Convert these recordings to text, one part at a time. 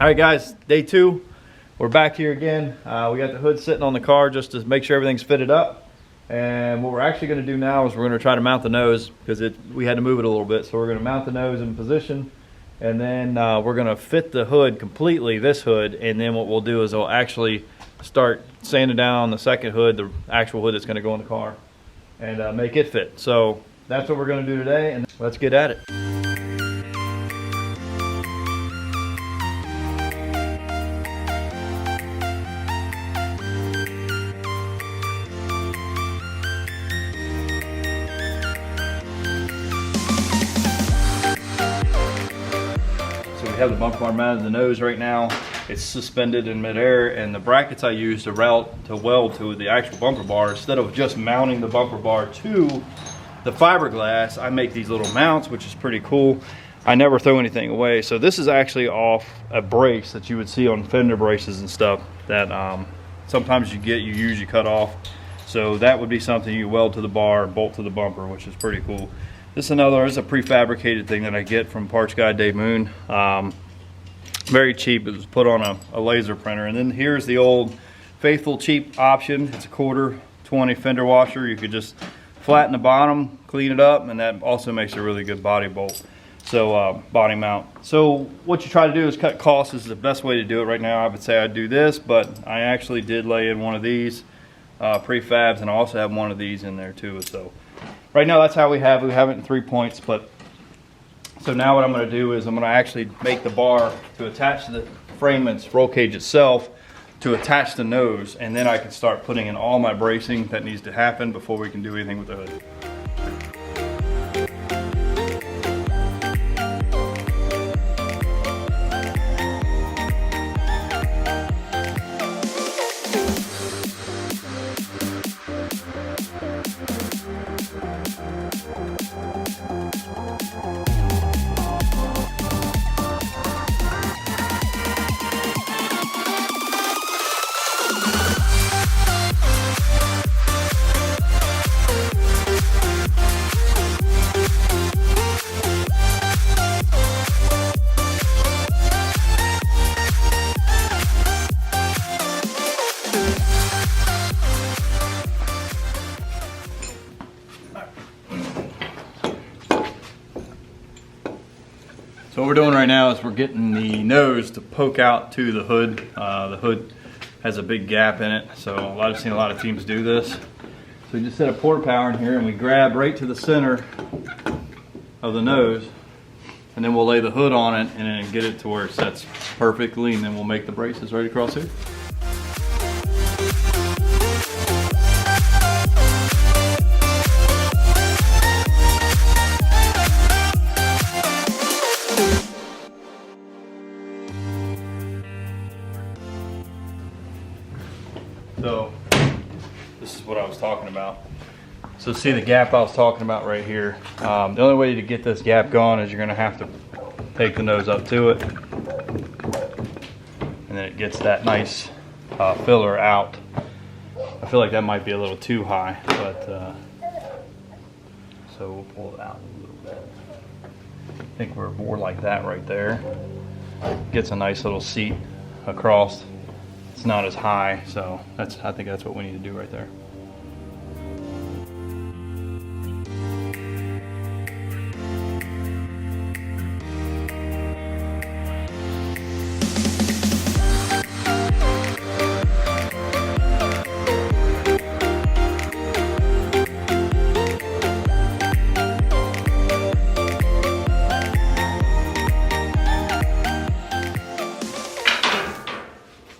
All right, guys, day 2. We're back here again. We got the hood sitting on the car just to make sure everything's fitted up. And what we're actually going to do now is we're going to try to mount the nose because we had to move it a little bit. So we're going to mount the nose in position, and then we're going to fit the hood completely, this hood. And then what we'll do is we'll actually start sanding down the second hood, the actual hood that's going to go in the car, and make it fit. So that's what we're going to do today, and let's get at it. We have the bumper bar mounted in the nose right now. It's suspended in midair, and the brackets I use to weld to the actual bumper bar, instead of just mounting the bumper bar to the fiberglass, I make these little mounts, which is pretty cool. I never throw anything away. So this is actually off a brace that you would see on fender braces and stuff that sometimes you usually cut off. So that would be something you weld to the bar, bolt to the bumper, which is pretty cool. This is a prefabricated thing that I get from Parts Guy Dave Moon. Very cheap. It was put on a laser printer. And then here's the old faithful cheap option. It's a 1/4 fender washer. You could just flatten the bottom, clean it up, and that also makes a really good body bolt. So body mount. So what you try to do is cut costs. Is the best way to do it right now. I would say I'd do this, but I actually did lay in one of these prefabs, and I also have one of these in there too. So right now that's how we have it in 3 points. But so now what I'm going to do is I'm going to actually make the bar to attach to the frame and roll cage itself to attach the nose, and then I can start putting in all my bracing that needs to happen before we can do anything with the hood. So what we're doing right now is we're getting the nose to poke out to the hood. The hood has a big gap in it, so I've seen a lot of teams do this. So we just set a port power in here, and we grab right to the center of the nose, and then we'll lay the hood on it and then get it to where it sets perfectly, and then we'll make the braces right across here. So this is what I was talking about. So see the gap I was talking about right here. The only way to get this gap gone is you're going to have to take the nose up to it, and then it gets that nice filler out. I feel like that might be a little too high, but so we'll pull it out a little bit. I think we're more like that right there. Gets a nice little seat across. It's not as high, so I think that's what we need to do right there.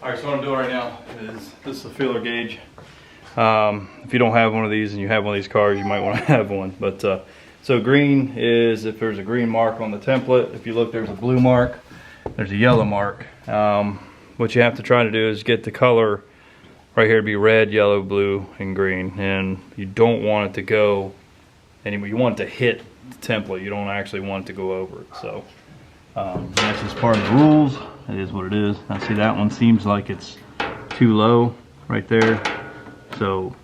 Alright, so what I'm doing right now is this is a feeler gauge. If you don't have one of these and you have one of these cars, you might want to have one. But so green is if there's a green mark on the template. If you look, there's a blue mark, there's a yellow mark. What you have to try to do is get the color right here to be red, yellow, blue, and green. And you don't want it to go anywhere. You want it to hit the template. You don't actually want it to go over it. So that's just part of the rules. It is what it is. I see that one seems like it's too low right there. So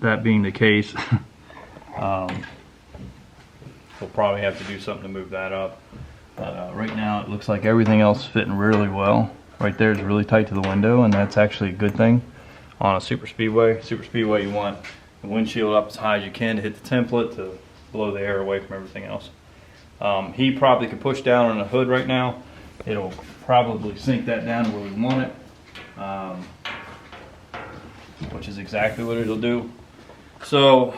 that being the case, we'll probably have to do something to move that up. But right now it looks like everything else is fitting really well. Right there is really tight to the window, and that's actually a good thing on a super speedway. Super speedway, you want the windshield up as high as you can to hit the template to blow the air away from everything else. He probably could push down on the hood right now. It'll probably sink that down to where we want it, which is exactly what it'll do. So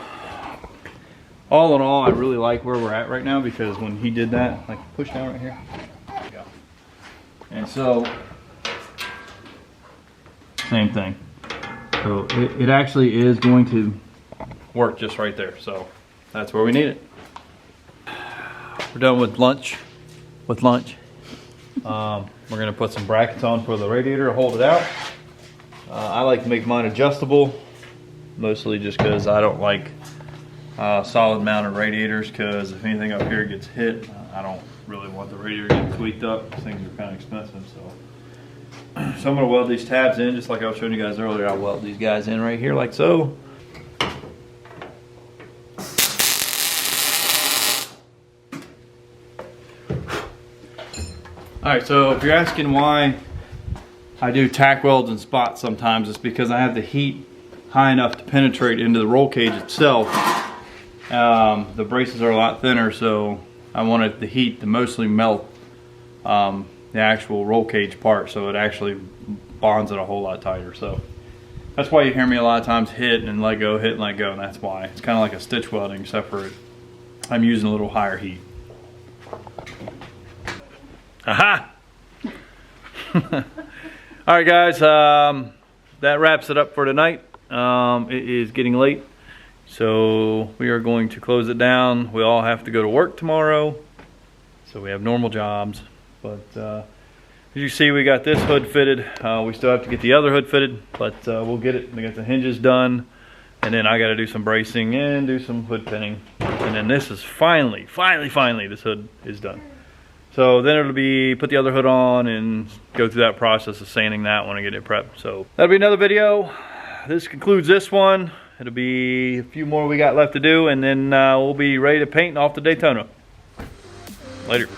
all in all, I really like where we're at right now, because when he did that, like push down right here, there you go. And so same thing. So it actually is going to work just right there. So that's where we need it. We're done with lunch. We're gonna put some brackets on for the radiator to hold it out. I like to make mine adjustable, mostly just because I don't like solid mounted radiators, because if anything up here gets hit, I don't really want the radiator getting tweaked up. Things are kind of expensive, so I'm gonna weld these tabs in just like I was showing you guys earlier. I'll weld these guys in right here like so. Alright, so if you're asking why I do tack welds and spots sometimes, it's because I have the heat high enough to penetrate into the roll cage itself. The braces are a lot thinner, so I wanted the heat to mostly melt the actual roll cage part, so it actually bonds it a whole lot tighter. So that's why you hear me a lot of times hit and let go, hit and let go, and that's why. It's kind of like a stitch welding, except for I'm using a little higher heat. Aha! Alright guys, that wraps it up for tonight. It is getting late, so we are going to close it down. We all have to go to work tomorrow, so we have normal jobs. But as you see, we got this hood fitted. We still have to get the other hood fitted, but we'll get it. We got the hinges done, and then I got to do some bracing and do some hood pinning. And then this is finally, this hood is done. So then it'll be put the other hood on and go through that process of sanding that one and get it prepped. So that'll be another video. This concludes this one. It'll be a few more we got left to do, and then we'll be ready to paint off the Daytona. Later.